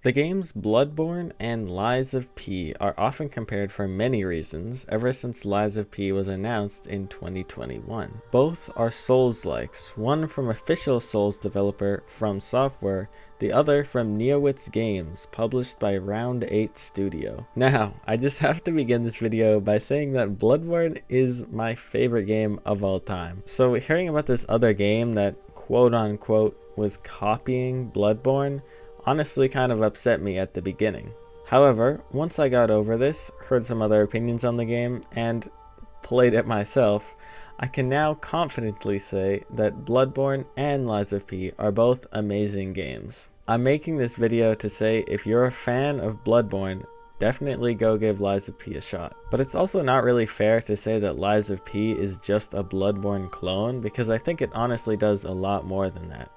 The games Bloodborne and Lies of P are often compared for many reasons ever since Lies of P was announced in 2021. Both are Souls-likes, one from official Souls developer From Software, the other from Neowitz Games, published by Round 8 Studio. Now, I just have to begin this video by saying that Bloodborne is my favorite game of all time. So hearing about this other game that quote-unquote was copying Bloodborne honestly kind of upset me at the beginning. However, once I got over this, heard some other opinions on the game, and played it myself, I can now confidently say that Bloodborne and Lies of P are both amazing games. I'm making this video to say if you're a fan of Bloodborne, definitely go give Lies of P a shot. But it's also not really fair to say that Lies of P is just a Bloodborne clone, because I think it honestly does a lot more than that.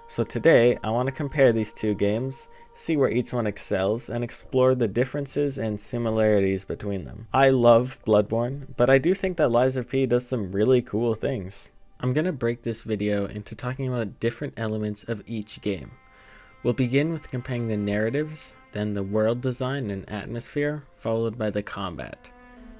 So today, I want to compare these two games, see where each one excels, and explore the differences and similarities between them. I love Bloodborne, but I do think that Lies of P does some really cool things. I'm going to break this video into talking about different elements of each game. We'll begin with comparing the narratives, then the world design and atmosphere, followed by the combat.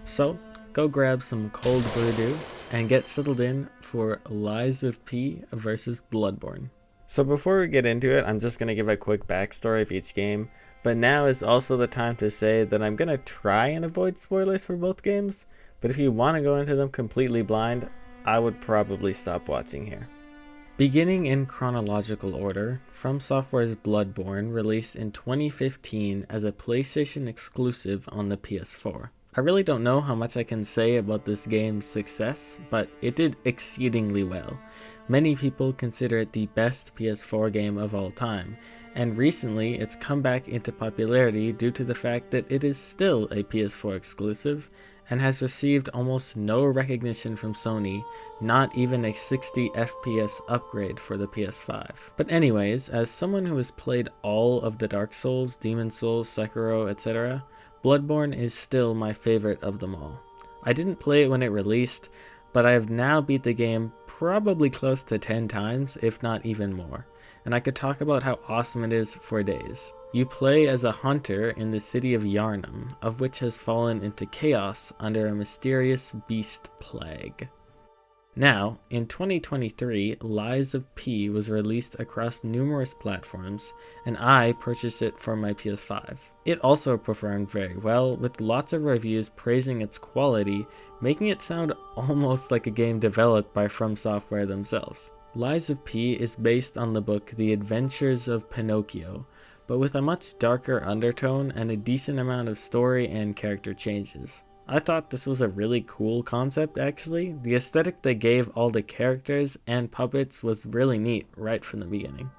So, go grab some cold brew and get settled in for Lies of P versus Bloodborne. So before we get into it, I'm just going to give a quick backstory of each game, but now is also the time to say that I'm going to try and avoid spoilers for both games, but if you want to go into them completely blind, I would probably stop watching here. Beginning in chronological order, From Software's Bloodborne released in 2015 as a PlayStation exclusive on the PS4. I really don't know how much I can say about this game's success, but it did exceedingly well. Many people consider it the best PS4 game of all time, and recently it's come back into popularity due to the fact that it is still a PS4 exclusive and has received almost no recognition from Sony, not even a 60 FPS upgrade for the PS5. But anyways, as someone who has played all of the Dark Souls, Demon Souls, Sekiro, etc., Bloodborne is still my favorite of them all. I didn't play it when it released, but I have now beat the game probably close to 10 times, if not even more, and I could talk about how awesome it is for days. You play as a hunter in the city of Yharnam, of which has fallen into chaos under a mysterious beast plague. Now, in 2023, Lies of P was released across numerous platforms, and I purchased it for my PS5. It also performed very well, with lots of reviews praising its quality, making it sound almost like a game developed by From Software themselves. Lies of P is based on the book The Adventures of Pinocchio, but with a much darker undertone and a decent amount of story and character changes. I thought this was a really cool concept actually. The aesthetic they gave all the characters and puppets was really neat right from the beginning.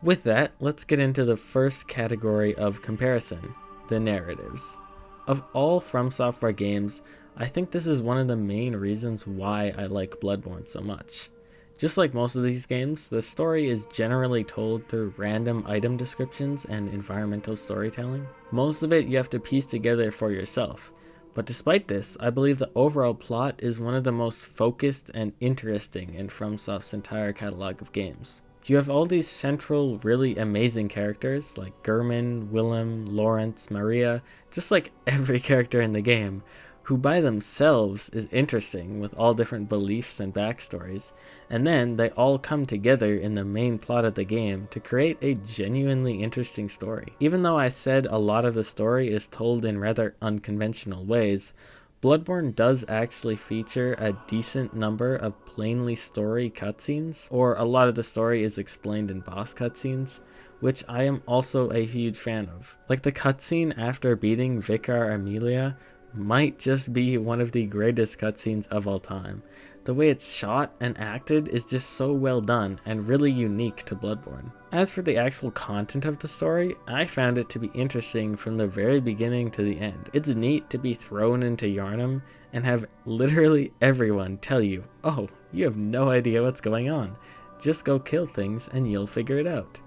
With that, let's get into the first category of comparison, the narratives. Of all From Software games, I think this is one of the main reasons why I like Bloodborne so much. Just like most of these games, the story is generally told through random item descriptions and environmental storytelling. Most of it you have to piece together for yourself. But despite this, I believe the overall plot is one of the most focused and interesting in FromSoft's entire catalog of games. You have all these central, really amazing characters like Gehrman, Willem, Lawrence, Maria, just like every character in the game, who by themselves is interesting with all different beliefs and backstories, and then they all come together in the main plot of the game to create a genuinely interesting story. Even though I said a lot of the story is told in rather unconventional ways, Bloodborne does actually feature a decent number of plainly story cutscenes, or a lot of the story is explained in boss cutscenes, which I am also a huge fan of. Like the cutscene after beating Vicar Amelia might just be one of the greatest cutscenes of all time. The way it's shot and acted is just so well done and really unique to Bloodborne. As for the actual content of the story, I found it to be interesting from the very beginning to the end. It's neat to be thrown into Yharnam and have literally everyone tell you, oh, you have no idea what's going on. Just go kill things and you'll figure it out.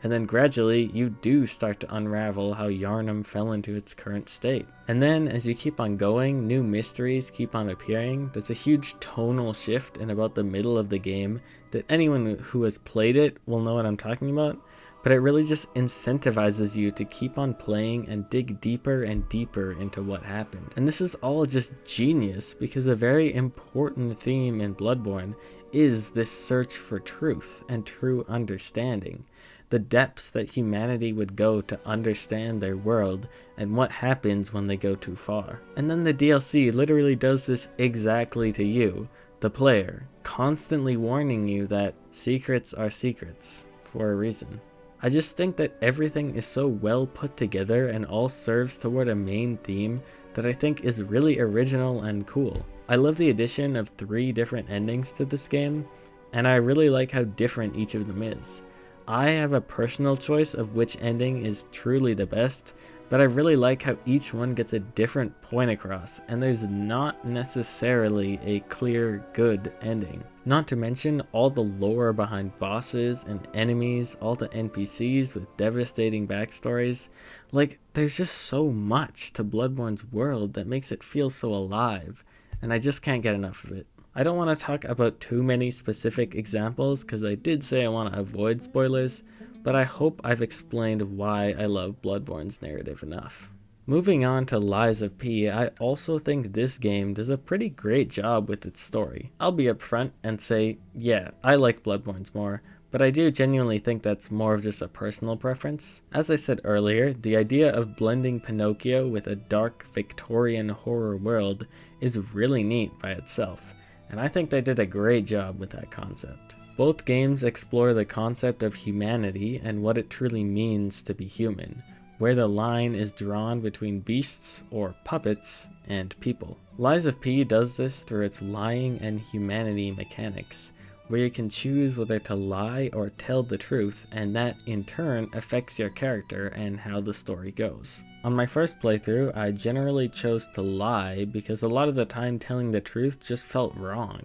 And then gradually you do start to unravel how Yharnam fell into its current state. And then as you keep on going, new mysteries keep on appearing. There's a huge tonal shift in about the middle of the game that anyone who has played it will know what I'm talking about. but it really just incentivizes you to keep on playing and dig deeper and deeper into what happened. And this is all just genius, because a very important theme in Bloodborne is this search for truth and true understanding. The depths that humanity would go to understand their world and what happens when they go too far. And then the DLC literally does this exactly to you, the player, constantly warning you that secrets are secrets for a reason. I just think that everything is so well put together and all serves toward a main theme that I think is really original and cool. I love the addition of 3 different endings to this game, and I really like how different each of them is. I have a personal choice of which ending is truly the best, but I really like how each one gets a different point across, and there's not necessarily a clear good ending. Not to mention all the lore behind bosses and enemies, all the NPCs with devastating backstories. Like, there's just so much to Bloodborne's world that makes it feel so alive, and I just can't get enough of it. I don't want to talk about too many specific examples because I did say I want to avoid spoilers, but I hope I've explained why I love Bloodborne's narrative enough. Moving on to Lies of P, I also think this game does a pretty great job with its story. I'll be upfront and say, yeah, I like Bloodborne's more, but I do genuinely think that's more of just a personal preference. As I said earlier, the idea of blending Pinocchio with a dark Victorian horror world is really neat by itself, and I think they did a great job with that concept. Both games explore the concept of humanity and what it truly means to be human, where the line is drawn between beasts or puppets and people. Lies of P does this through its lying and humanity mechanics, where you can choose whether to lie or tell the truth, and that in turn affects your character and how the story goes. On my first playthrough, I generally chose to lie because a lot of the time telling the truth just felt wrong,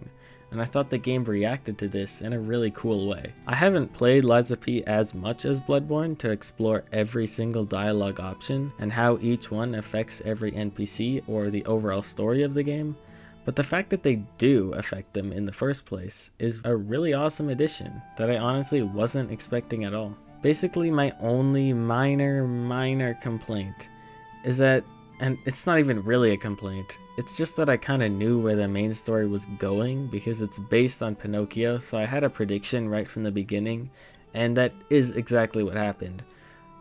and I thought the game reacted to this in a really cool way. I haven't played Lies of P as much as Bloodborne to explore every single dialogue option and how each one affects every NPC or the overall story of the game, but the fact that they do affect them in the first place is a really awesome addition that I honestly wasn't expecting at all. Basically, my only minor complaint is that, and it's not even really a complaint, it's just that I kind of knew where the main story was going because it's based on Pinocchio, so I had a prediction right from the beginning, and that is exactly what happened.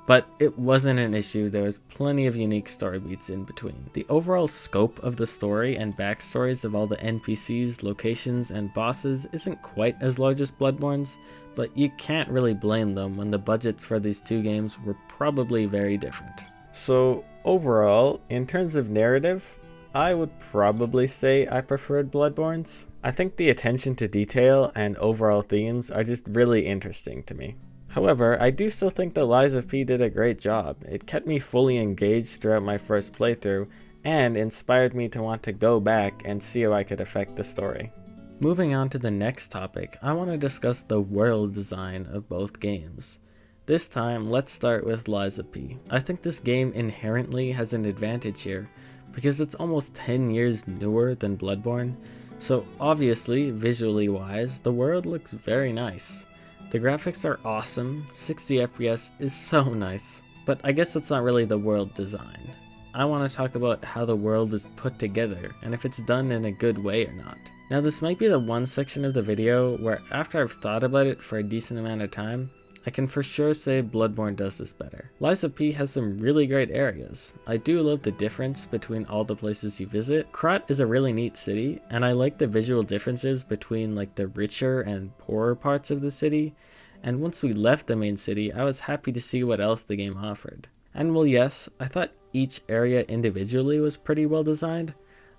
But it wasn't an issue, there was plenty of unique story beats in between. The overall scope of the story and backstories of all the NPCs, locations, and bosses isn't quite as large as Bloodborne's, but you can't really blame them when the budgets for these two games were probably very different. So overall, in terms of narrative, I would probably say I preferred Bloodborne's. I think the attention to detail and overall themes are just really interesting to me. However, I do still think that Lies of P did a great job. It kept me fully engaged throughout my first playthrough, and inspired me to want to go back and see how I could affect the story. Moving on to the next topic, I want to discuss the world design of both games. This time, let's start with Lies of P. I think this game inherently has an advantage here, because it's almost 10 years newer than Bloodborne, so obviously, visually wise, the world looks very nice. The graphics are awesome, 60 FPS is so nice, but I guess that's not really the world design. I want to talk about how the world is put together, and if it's done in a good way or not. Now this might be the one section of the video where after I've thought about it for a decent amount of time, I can for sure say Bloodborne does this better. Lies of P has some really great areas. I do love the difference between all the places you visit. Krat is a really neat city, and I like the visual differences between like the richer and poorer parts of the city, and once we left the main city, I was happy to see what else the game offered. And well, yes, I thought each area individually was pretty well designed.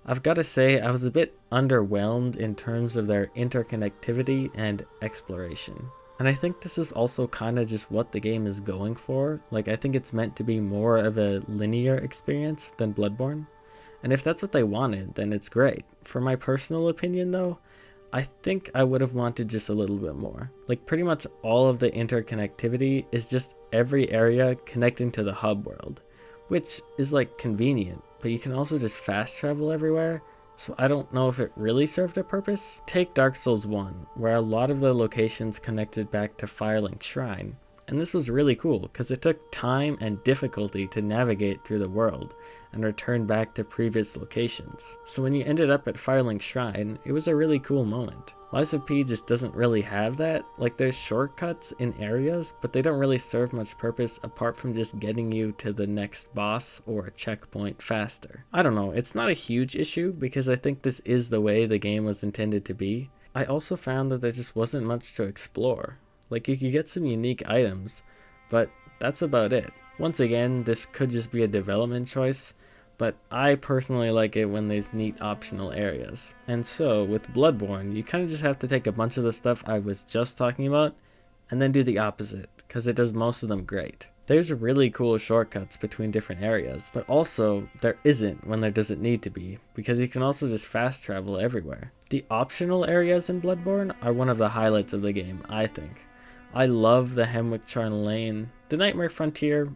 I've got to say I was a bit underwhelmed in terms of their interconnectivity and exploration. And I think this is also kind of just what the game is going for. Like, I think it's meant to be more of a linear experience than Bloodborne. And if that's what they wanted, then it's great. For my personal opinion though, I think I would have wanted just a little bit more. Like, pretty much all of the interconnectivity is just every area connecting to the hub world, which is like convenient, but you can also just fast travel everywhere. So I don't know if it really served a purpose. Take Dark Souls 1, where a lot of the locations connected back to Firelink Shrine, and this was really cool because it took time and difficulty to navigate through the world and return back to previous locations. So when you ended up at Firelink Shrine, it was a really cool moment. Lies of P just doesn't really have that. Like, there's shortcuts in areas, but they don't really serve much purpose apart from just getting you to the next boss or a checkpoint faster. I don't know, it's not a huge issue because I think this is the way the game was intended to be. I also found that there just wasn't much to explore. Like, you could get some unique items, but that's about it. Once again, this could just be a development choice, but I personally like it when there's neat optional areas. And so, with Bloodborne, you kind of just have to take a bunch of the stuff I was just talking about, and then do the opposite, because it does most of them great. There's really cool shortcuts between different areas, but also there isn't when there doesn't need to be, because you can also just fast travel everywhere. The optional areas in Bloodborne are one of the highlights of the game, I think. I love the Hemwick-Charn Lane. The Nightmare Frontier,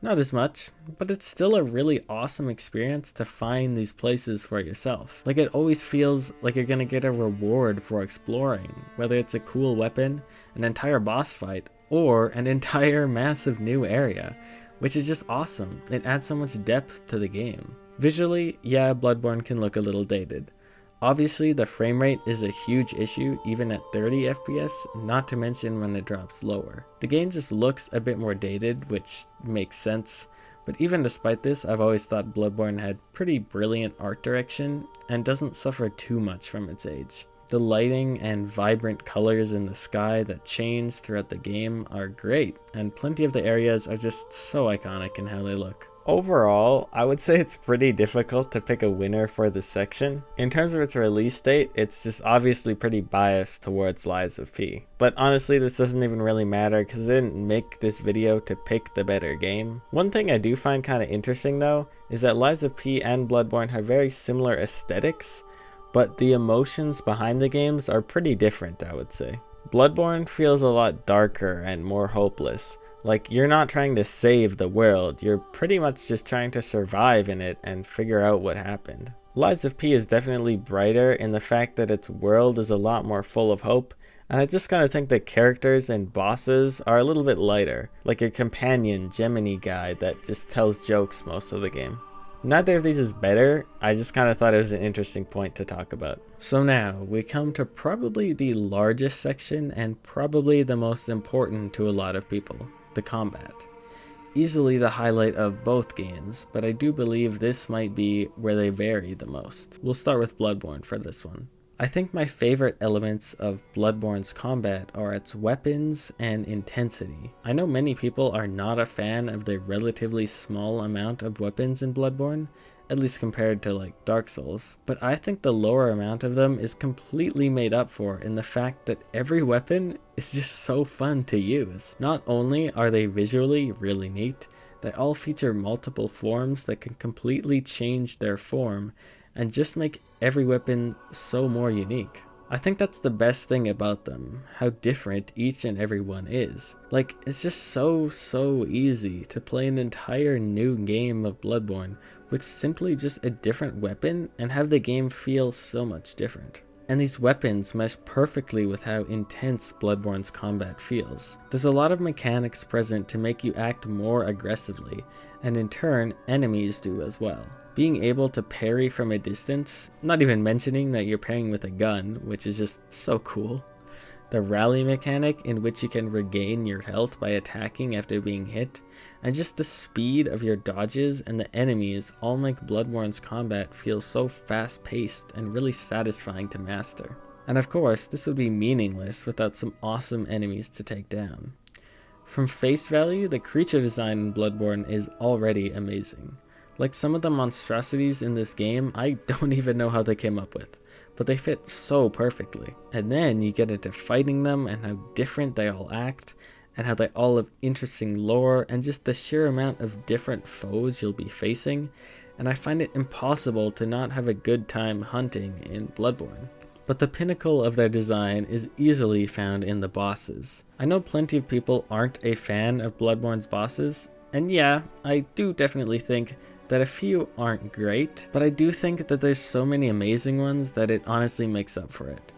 not as much, but it's still a really awesome experience to find these places for yourself. Like, it always feels like you're gonna get a reward for exploring, whether it's a cool weapon, an entire boss fight, or an entire massive new area, which is just awesome. It adds so much depth to the game. Visually, yeah, Bloodborne can look a little dated. Obviously, the frame rate is a huge issue even at 30 FPS, not to mention when it drops lower. The game just looks a bit more dated, which makes sense, but even despite this, I've always thought Bloodborne had pretty brilliant art direction and doesn't suffer too much from its age. The lighting and vibrant colors in the sky that change throughout the game are great, and plenty of the areas are just so iconic in how they look. Overall, I would say it's pretty difficult to pick a winner for this section. In terms of its release date, it's just obviously pretty biased towards Lies of P. But honestly, this doesn't even really matter because I didn't make this video to pick the better game. One thing I do find kind of interesting though, is that Lies of P and Bloodborne have very similar aesthetics, but the emotions behind the games are pretty different, I would say. Bloodborne feels a lot darker and more hopeless. Like, you're not trying to save the world, you're pretty much just trying to survive in it and figure out what happened. Lies of P is definitely brighter in the fact that its world is a lot more full of hope, and I just kind of think the characters and bosses are a little bit lighter, like your companion Gemini guy that just tells jokes most of the game. Neither of these is better, I just kind of thought it was an interesting point to talk about. So now, we come to probably the largest section and probably the most important to a lot of people, the combat. Easily the highlight of both games, but I do believe this might be where they vary the most. We'll start with Bloodborne for this one. I think my favorite elements of Bloodborne's combat are its weapons and intensity. I know many people are not a fan of the relatively small amount of weapons in Bloodborne, at least compared to like Dark Souls, but I think the lower amount of them is completely made up for in the fact that every weapon is just so fun to use. Not only are they visually really neat, they all feature multiple forms that can completely change their form and just make every weapon so more unique. I think that's the best thing about them, how different each and every one is. Like, it's just so easy to play an entire new game of Bloodborne with simply just a different weapon and have the game feel so much different. And these weapons mesh perfectly with how intense Bloodborne's combat feels. There's a lot of mechanics present to make you act more aggressively, and in turn, enemies do as well. Being able to parry from a distance, not even mentioning that you're parrying with a gun, which is just so cool. The rally mechanic in which you can regain your health by attacking after being hit, and just the speed of your dodges and the enemies all make Bloodborne's combat feel so fast-paced and really satisfying to master. And of course, this would be meaningless without some awesome enemies to take down. From face value, the creature design in Bloodborne is already amazing. Like, some of the monstrosities in this game, I don't even know how they came up with, but they fit so perfectly. And then you get into fighting them and how different they all act, and how they all have interesting lore, and just the sheer amount of different foes you'll be facing, and I find it impossible to not have a good time hunting in Bloodborne. But the pinnacle of their design is easily found in the bosses. I know plenty of people aren't a fan of Bloodborne's bosses, and yeah, I do definitely think that a few aren't great, but I do think that there's so many amazing ones that it honestly makes up for it.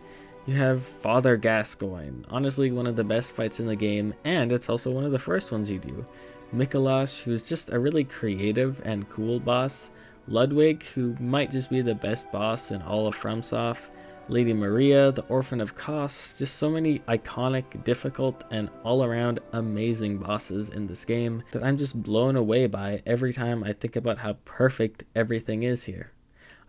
You have Father Gascoigne, honestly one of the best fights in the game, and it's also one of the first ones you do. Mikolash, who's just a really creative and cool boss. Ludwig, who might just be the best boss in all of FromSoft. Lady Maria, the Orphan of Kos, just so many iconic, difficult, and all-around amazing bosses in this game that I'm just blown away by every time I think about how perfect everything is here.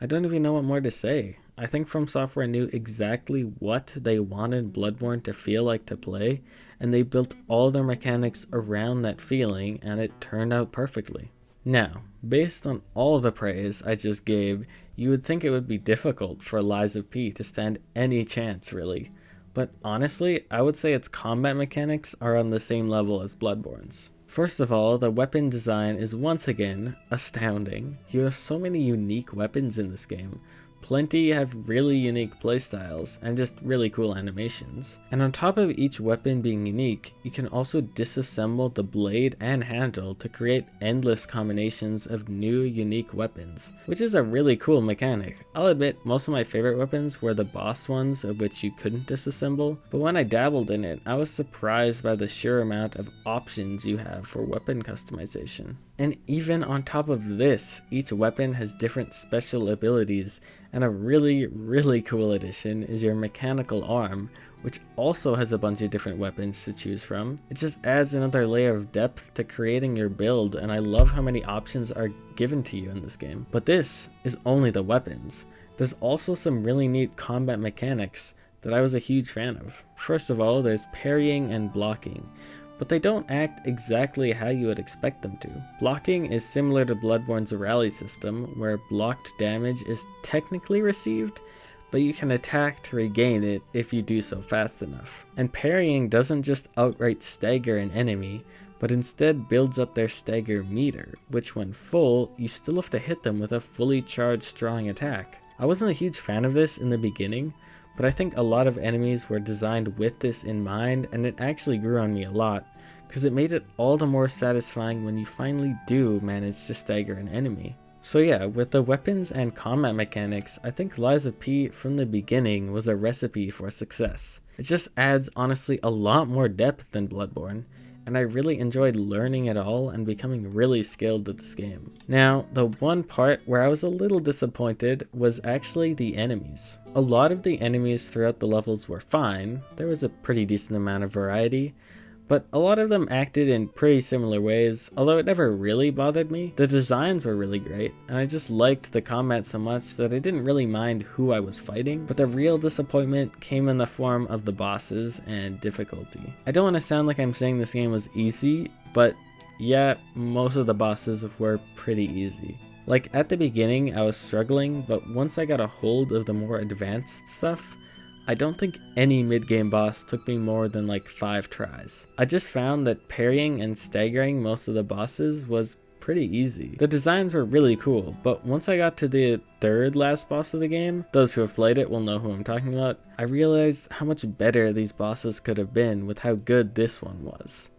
I don't even know what more to say. I think From Software knew exactly what they wanted Bloodborne to feel like to play, and they built all their mechanics around that feeling, and it turned out perfectly. Now, based on all the praise I just gave, you would think it would be difficult for Lies of P to stand any chance, really. But honestly, I would say its combat mechanics are on the same level as Bloodborne's. First of all, the weapon design is once again astounding. You have so many unique weapons in this game. Plenty have really unique playstyles and just really cool animations. And on top of each weapon being unique, you can also disassemble the blade and handle to create endless combinations of new unique weapons, which is a really cool mechanic. I'll admit most of my favorite weapons were the boss ones of which you couldn't disassemble, but when I dabbled in it, I was surprised by the sheer amount of options you have for weapon customization. And even on top of this, each weapon has different special abilities, and a really cool addition is your mechanical arm, which also has a bunch of different weapons to choose from. It just adds another layer of depth to creating your build, and I love how many options are given to you in this game. But this is only the weapons. There's also some really neat combat mechanics that I was a huge fan of. First of all, there's parrying and blocking, but they don't act exactly how you would expect them to. Blocking is similar to Bloodborne's rally system, where blocked damage is technically received, but you can attack to regain it if you do so fast enough. And parrying doesn't just outright stagger an enemy, but instead builds up their stagger meter, which when full, you still have to hit them with a fully charged strong attack. I wasn't a huge fan of this in the beginning, but I think a lot of enemies were designed with this in mind, and it actually grew on me a lot, because it made it all the more satisfying when you finally do manage to stagger an enemy. So yeah, with the weapons and combat mechanics, I think Lies of P from the beginning was a recipe for success. It just adds honestly a lot more depth than Bloodborne, and I really enjoyed learning it all and becoming really skilled at this game. Now, the one part where I was a little disappointed was actually the enemies. A lot of the enemies throughout the levels were fine, there was a pretty decent amount of variety, but a lot of them acted in pretty similar ways, although it never really bothered me. The designs were really great, and I just liked the combat so much that I didn't really mind who I was fighting, but the real disappointment came in the form of the bosses and difficulty. I don't want to sound like I'm saying this game was easy, but yeah, most of the bosses were pretty easy. Like at the beginning I was struggling, but once I got a hold of the more advanced stuff, I don't think any mid-game boss took me more than like 5 tries. I just found that parrying and staggering most of the bosses was pretty easy. The designs were really cool, but once I got to the third last boss of the game, those who have played it will know who I'm talking about, I realized how much better these bosses could have been with how good this one was.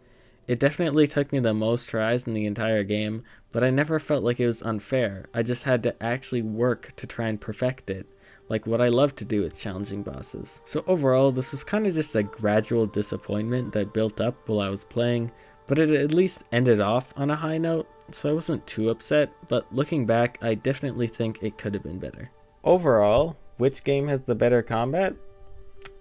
It definitely took me the most tries in the entire game, but I never felt like it was unfair. I just had to actually work to try and perfect it, like what I love to do with challenging bosses. So overall, this was kind of just a gradual disappointment that built up while I was playing, but it at least ended off on a high note, so I wasn't too upset, but looking back, I definitely think it could have been better. Overall, which game has the better combat?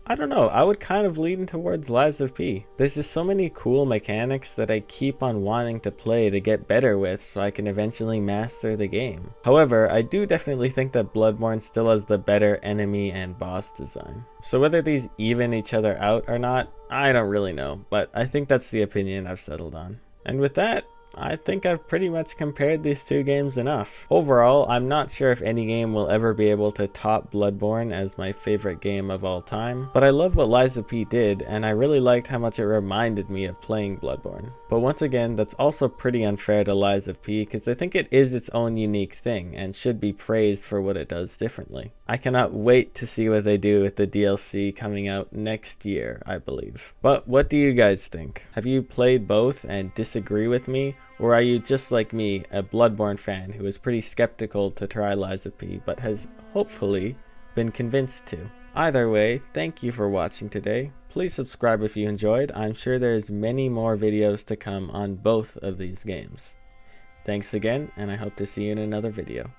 I don't know, I would kind of lean towards Lies of P. There's just so many cool mechanics that I keep on wanting to play to get better with so I can eventually master the game. However, I do definitely think that Bloodborne still has the better enemy and boss design. So whether these even each other out or not, I don't really know, but I think that's the opinion I've settled on. And with that, I think I've pretty much compared these two games enough. Overall, I'm not sure if any game will ever be able to top Bloodborne as my favorite game of all time, but I love what Lies of P did, and I really liked how much it reminded me of playing Bloodborne. But once again, that's also pretty unfair to Lies of P, because I think it is its own unique thing, and should be praised for what it does differently. I cannot wait to see what they do with the DLC coming out next year, I believe. But what do you guys think? Have you played both and disagree with me? Or are you just like me, a Bloodborne fan who is pretty skeptical to try Lies of P, but has hopefully been convinced to? Either way, thank you for watching today. Please subscribe if you enjoyed. I'm sure there's many more videos to come on both of these games. Thanks again, and I hope to see you in another video.